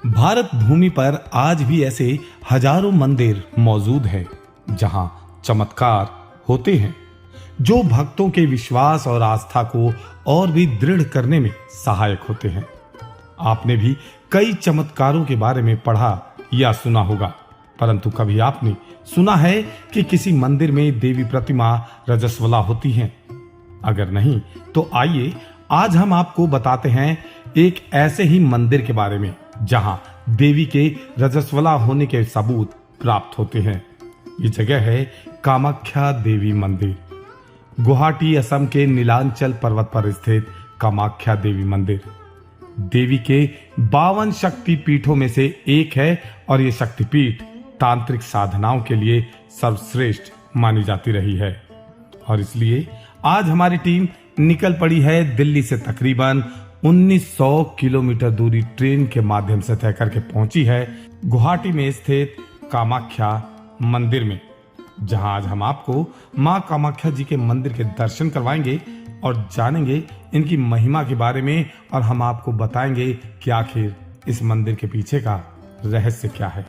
भारत भूमि पर आज भी ऐसे हजारों मंदिर मौजूद हैं जहां चमत्कार होते हैं जो भक्तों के विश्वास और आस्था को और भी दृढ़ करने में सहायक होते हैं। आपने भी कई चमत्कारों के बारे में पढ़ा या सुना होगा, परंतु कभी आपने सुना है कि किसी मंदिर में देवी प्रतिमा रजस्वला होती है? अगर नहीं तो आइए आज हम आपको बताते हैं एक ऐसे ही मंदिर के बारे में जहां देवी के रजस्वला होने के सबूत प्राप्त होते हैं। ये जगह है कामाख्या देवी मंदिर। गुवाहाटी असम के नीलांचल पर्वत पर स्थित कामाख्या देवी मंदिर देवी के 52 शक्ति पीठों में से एक है और ये शक्तिपीठ तांत्रिक साधनाओं के लिए सर्वश्रेष्ठ मानी जाती रही है। और इसलिए आज हमारी टीम निकल पड़ी है दिल्ली से तकरीबन 1900 किलोमीटर दूरी ट्रेन के माध्यम से तय करके पहुंची है गुवाहाटी में स्थित कामाख्या मंदिर में, जहां आज हम आपको मां कामाख्या जी के मंदिर के दर्शन करवाएंगे और जानेंगे इनकी महिमा के बारे में, और हम आपको बताएंगे कि आखिर इस मंदिर के पीछे का रहस्य क्या है।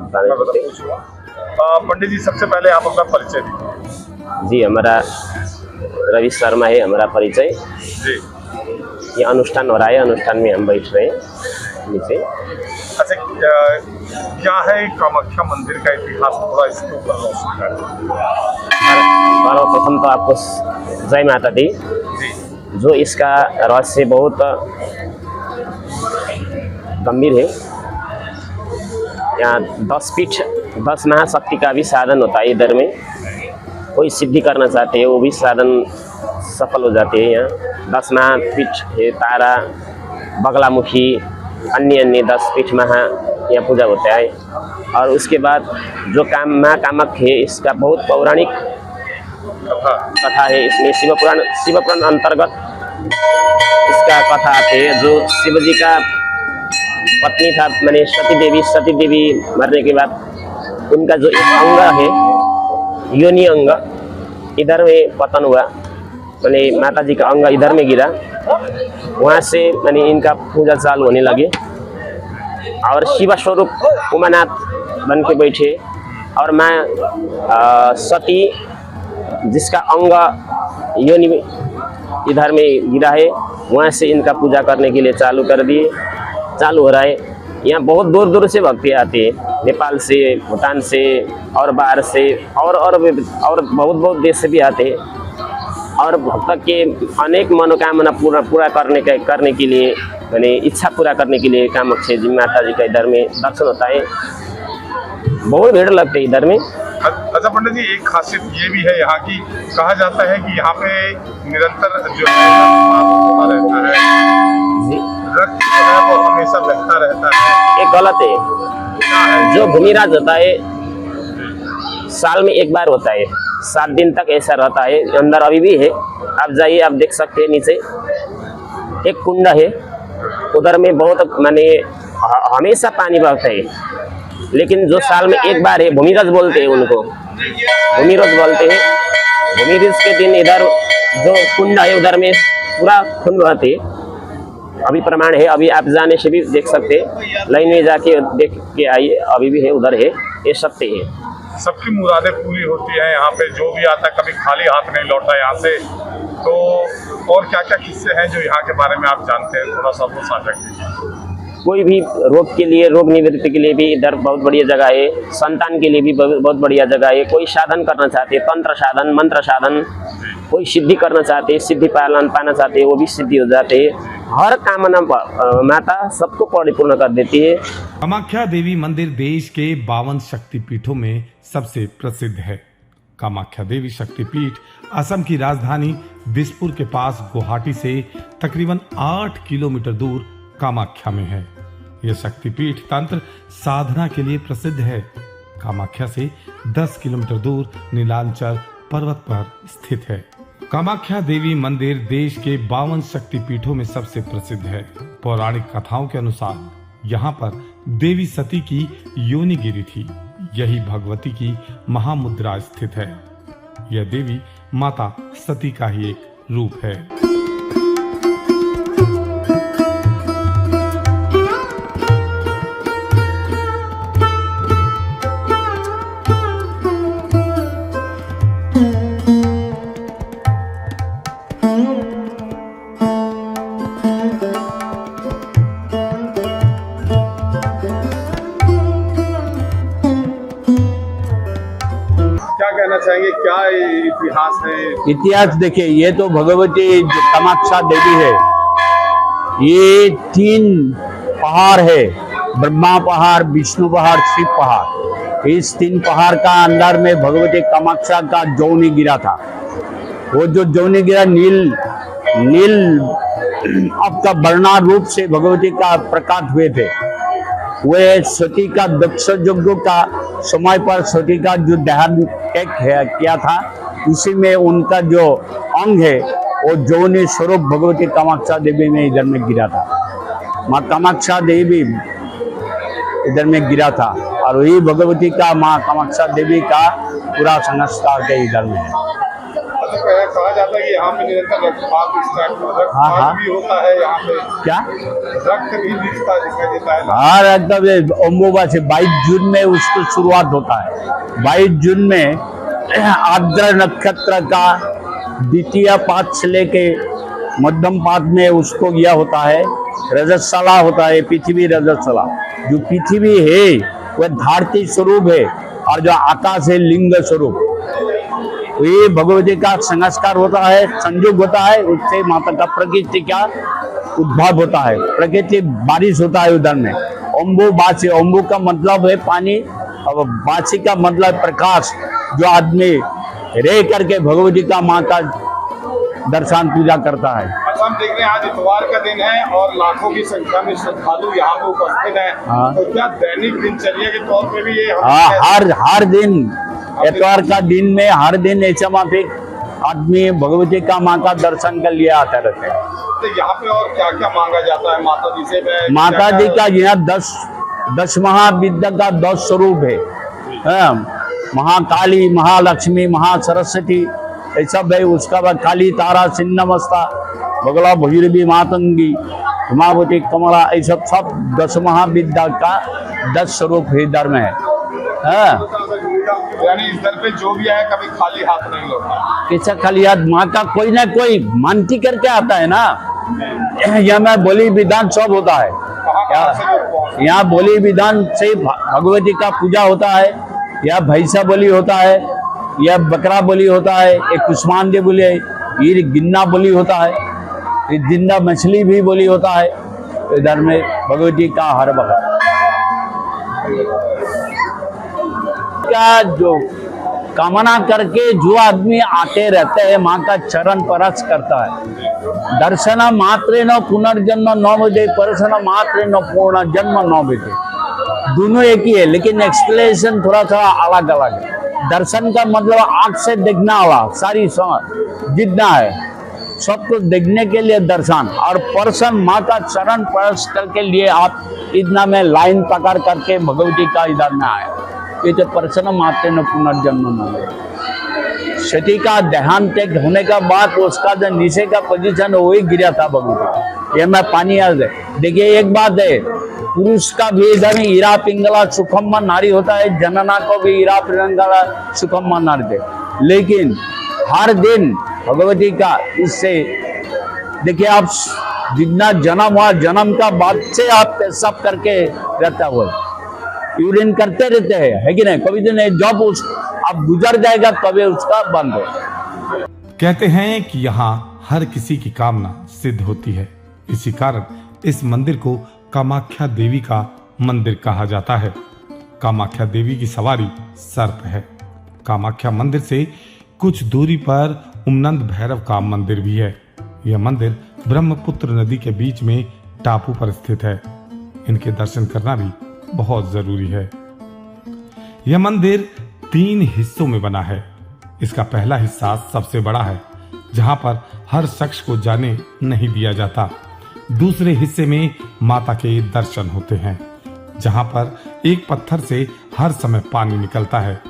बता नहीं सकते। पंडित जी, सबसे पहले आप अपना परिचय दीजिए। जी, हमारा रवि शर्मा है हमारा परिचय। जी, ये अनुष्ठान हो रहा है, अनुष्ठान में हम बैठ रहे हैं नीचे। अच्छा, क्या है कामाख्या मंदिर का इतिहास, थोड़ा इसके ऊपर रोशनी डालें। सर्वप्रथम तो आपको जय माता दी। जी, जो इसका रहस्य बहुत गंभीर है। यहाँ 10 पीठ 10 महाशक्ति का भी साधन होता है इधर में। कोई सिद्धि करना चाहते हैं वो भी साधन सफल हो जाते हैं। यहाँ 10 महापीठ है, तारा, बगलामुखी, अन्य 10 पीठ महा यहाँ पूजा होता है। और उसके बाद जो माँ कामाख्या है, इसका बहुत पौराणिक कथा है। इसमें शिवपुराण अंतर्गत इसका कथा आते है। जो शिवजी का पत्नी था, माने सती देवी मरने के बाद उनका जो एक अंग है, योनि अंग, इधर में पतन हुआ, माने माता जी का अंग इधर में गिरा। वहाँ से माने इनका पूजा चालू होने लगे और शिव स्वरूप उमानाथ बन के बैठे। और माँ सती जिसका अंग योनि इधर में गिरा है, वहाँ से इनका पूजा करने के लिए चालू हो रहा है। यहाँ बहुत दूर दूर से भक्ति आते हैं, नेपाल से, भूटान से और बाहर से और बहुत देश से भी आते हैं। और भक्त के अनेक मनोकामना पूरा करने के लिए, यानी इच्छा पूरा करने के लिए कामाख्या जी माता जी का इधर में दर्शन होता है। बहुत भीड़ लगती है इधर में। अच्छा पंडित जी, एक खासियत ये भी है यहाँ की, कहा जाता है कि यहाँ पे निरंतर जो है होता रहता है, रक्त जो है वो हमेशा बहता रहता है। ये गलत है। जो भूमिराज होता है साल में एक बार होता है, 7 दिन तक ऐसा रहता है। अंदर अभी भी है, आप जाइए, आप देख सकते हैं। नीचे एक कुंड है, उधर में बहुत माने हमेशा पानी बहता है। लेकिन जो साल में एक बार है, भूमिराज बोलते हैं उनको, भूमिराज बोलते हैं। भूमिराज के दिन इधर जो कुंड है उधर में पूरा खून बहते है। अभी प्रमाण है, अभी आप जाने से भी देख सकते हैं, लाइन में जाके देख के आइए, अभी भी है, उधर है, ये सत्य है। सबकी मुरादें पूरी होती हैं यहाँ पे, जो भी आता है कभी खाली हाथ नहीं लौटा यहाँ से। तो और क्या क्या किस्से हैं जो यहाँ के बारे में आप जानते हैं, थोड़ा सा वो साझा कीजिए। कोई भी रोग के लिए, रोग निवृत्ति के लिए भी इधर बहुत बढ़िया जगह है। संतान के लिए भी बहुत बढ़िया जगह है। कोई साधन करना चाहते हैं, तंत्र साधन, मंत्र साधन, कोई सिद्धि करना चाहते हैं, सिद्धि पाना चाहते हैं, वो भी सिद्धि हो जाते हैं। हर कामना माता सबको परिपूर्ण कर देती है। कामाख्या देवी मंदिर देश के 52 शक्तिपीठों में सबसे प्रसिद्ध है। कामाख्या देवी शक्तिपीठ असम की राजधानी दिसपुर के पास गुवाहाटी से तकरीबन 8 किलोमीटर दूर कामाख्या में है। यह शक्तिपीठ तंत्र साधना के लिए प्रसिद्ध है। कामाख्या से 10 किलोमीटर दूर नीलांचल पर्वत पर स्थित है। कामाख्या देवी मंदिर देश के 52 शक्तिपीठों में सबसे प्रसिद्ध है। पौराणिक कथाओं के अनुसार यहाँ पर देवी सती की योनि गिरी थी। यही भगवती की महामुद्रा स्थित है। यह देवी माता सती का ही एक रूप है। क्या कहना चाहेंगे, क्या इतिहास है? इतिहास देखिए, ये तो भगवती कामाख्या देवी है। ये 3 पहाड़ है, ब्रह्मा पहाड़, विष्णु पहाड़, शिव पहाड़। इस 3 पहाड़ का अंदर में भगवती कामाख्या का जौनी गिरा था। वो जो जौनी गिरा नील आपका वर्णा रूप से भगवती का प्रकट हुए थे। वे सती का दक्ष यज्ञ का समय पर सती का जो देहांत किया था, उसी में उनका जो अंग है वो जौनी स्वरूप भगवती कामाख्या देवी में इधर में गिरा था। माँ कामाख्या देवी इधर में गिरा था और वही भगवती का माँ कामाख्या देवी का पूरा संस्कार के इधर में है। कहा जाता है कि यहाँ पे निरंतर रक्तपात इस टाइप का रक्तपात भी होता है यहाँ पे, क्या रक्त भी दिखाई देता है। हाँ एकदम अम्बुबाची 22 जून में उसको शुरुआत होता है। 22 जून में आर्द्र नक्षत्र का द्वितीय पाद से लेके मध्यम पाद में उसको यह होता है, रजस्वला होता है, पृथ्वी रजस्वला। जो पृथ्वी है वह धारती स्वरूप है और जो आकाश है लिंग स्वरूप। ये भगवती का संस्कार होता है, संयोग होता है, उससे माता का प्रकृति का उद्भव होता है, प्रकृति बारिश होता है उधर में। अम्बु बासी, अम्बु का मतलब है पानी और बासी का मतलब प्रकाश। जो आदमी रह करके भगवती का माँ का दर्शन पूजा करता है। अच्छा, हम देख रहे हैं आज इतवार का दिन है और लाखों की संख्या में श्रद्धालु यहाँ पे उपस्थित हैं। हाँ। तो क्या दैनिक दिनचर्या के तौर पे भी ये हर दिन इतवार का दिन में हर दिन ऐसा माफिक आदमी भगवती का माँ का दर्शन कर लिए आते रहते हैं। तो यहाँ पे और क्या क्या मांगा जाता है माता जी से? माता जी का यहाँ 10 महाविद्या का 10 स्वरूप है। महाकाली, महालक्ष्मी, महासरस्वती ये सब है। उसका बाद काली, तारा, छिन्नमस्ता, बगला, भैरवी, मातंगी, हिमावती, कमला, ये सब 10 महाविद्या का 10 स्वरूप है इधर में है। यानी इस दर पे जो भी आए कभी खाली हाथ नहीं लौटा। कैसा खाली हाथ? माँ का कोई ना कोई मानती करके आता है ना। यहाँ में बोली विधान सब होता है। यहाँ बोली विधान से भगवती का पूजा होता है, या भैंसा बोली होता है, या बकरा बोली होता है, एक कुष्मांडे बोली है, ये गिन्ना बोली होता है, ये जिंदा मछली भी बोली होता है इधर में भगवती का हर बगल क्या जो कामना करके जो आदमी आते रहते हैं माँ का चरण परस करता है। दर्शन मात्रे न पुनर्जन्म न विदे, परसन मात्रे न पूर्ण जन्म न विदे। दोनों एक ही है लेकिन एक्सप्लेनेशन थोड़ा थोड़ा अलग अलग है। दर्शन का मतलब आंख से देखना वाला सारी जितना है सब कुछ देखने के लिए दर्शन, और परसन माँ का चरण परस करके लिए आप इतना में लाइन पकड़ करके भगवती का इधर में आए। ये तो परसन मात्र न पुनर्जन्म न। सती का देहांत होने का बाद उसका जो नीचे का पोजीशन वही गिरा था भगवती। ये मैं पानी आ जाए। देखिए एक बात है, पुरुष का भी इधर में हीरा पिंगला सुखम्मा नारी होता है, जनना को भी हीरा पिंगला सुखम्मा नारी थे। लेकिन हर दिन भगवती का इससे देखिए आप जितना जन्म हुआ जन्म का बाद से आप सब करके रहता हुआ यूरिन करते रहते हैं, है कि नहीं? कभी तो नहीं, जब उस अब गुजर जाएगा तभी उसका बंद हो। कहते हैं कि यहाँ हर किसी की कामना सिद्ध होती है। इसी कारण इस मंदिर को कामाख्या देवी का मंदिर कहा जाता है। कामाख्या देवी की सवारी सर्प है। कामाख्या मंदिर से कुछ दूरी पर उमनंद भैरव का मंदिर भी है। यह मंदिर ब्रह्मपुत्र नदी के बीच में टापू पर स्थित है। इनके दर्शन करना भी बहुत जरूरी है। यह मंदिर 3 हिस्सों में बना है। इसका पहला हिस्सा सबसे बड़ा है, जहां पर हर शख्स को जाने नहीं दिया जाता। दूसरे हिस्से में माता के दर्शन होते हैं, जहां पर एक पत्थर से हर समय पानी निकलता है।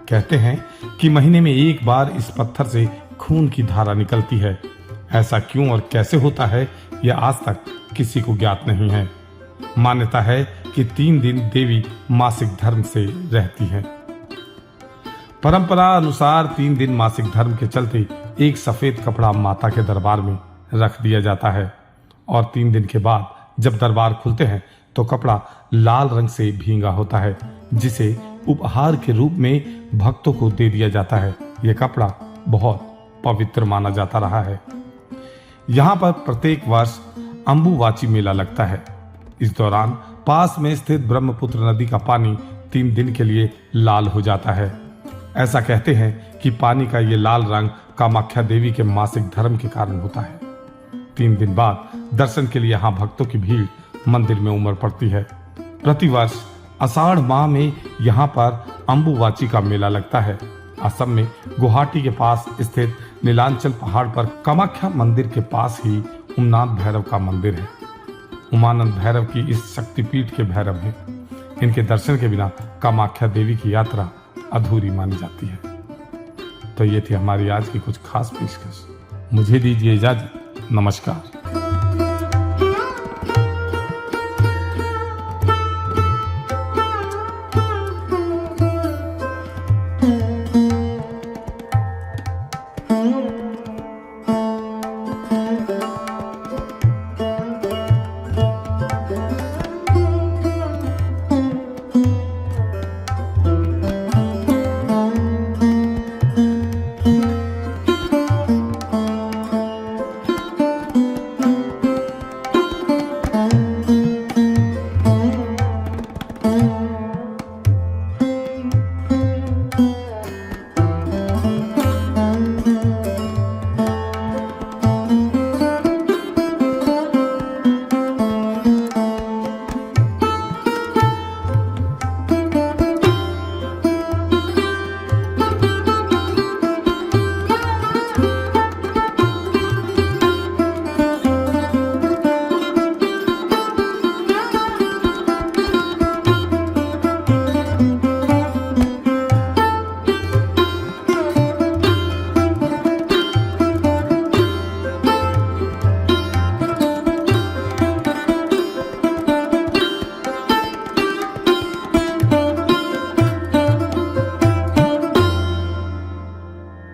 कहते हैं कि महीने में एक बार इस पत्थर से खून की धारा निकलती है। ऐसा क्यों और कैसे होता है यह आज तक किसी को ज्ञात नहीं है। मान्यता है कि 3 दिन देवी मासिक धर्म से रहती हैं। परंपरा अनुसार 3 दिन मासिक धर्म के चलते एक सफेद कपड़ा माता के दरबार में रख दिया जाता है, और 3 दिन के बाद जब दरबार खुलते हैं तो कपड़ा लाल रंग से भींगा होता है, जिसे उपहार के रूप में भक्तों को दे दिया जाता है। यह कपड़ा बहुत पवित्र माना जाता रहा है। यहाँ पर प्रत्येक वर्ष अम्बुवाची मेला लगता है। इस दौरान पास में स्थित ब्रह्मपुत्र नदी का पानी 3 दिन के लिए लाल हो जाता है। ऐसा कहते हैं कि पानी का ये लाल रंग कामाख्या देवी के मासिक धर्म के कारण होता है। 3 दिन बाद दर्शन के लिए यहाँ भक्तों की भीड़ मंदिर में उमड़ पड़ती है। प्रतिवर्ष आषाढ़ माह में यहाँ पर अम्बुवाची का मेला लगता है। असम में गुवाहाटी के पास स्थित नीलांचल पहाड़ पर कामाख्या मंदिर के पास ही उमानंद भैरव का मंदिर है। उमानंद भैरव की इस शक्तिपीठ के भैरव हैं। इनके दर्शन के बिना कामाख्या देवी की यात्रा अधूरी मानी जाती है। तो ये थी हमारी आज की कुछ खास पेशकश। मुझे दीजिए इजाजत। नमस्कार।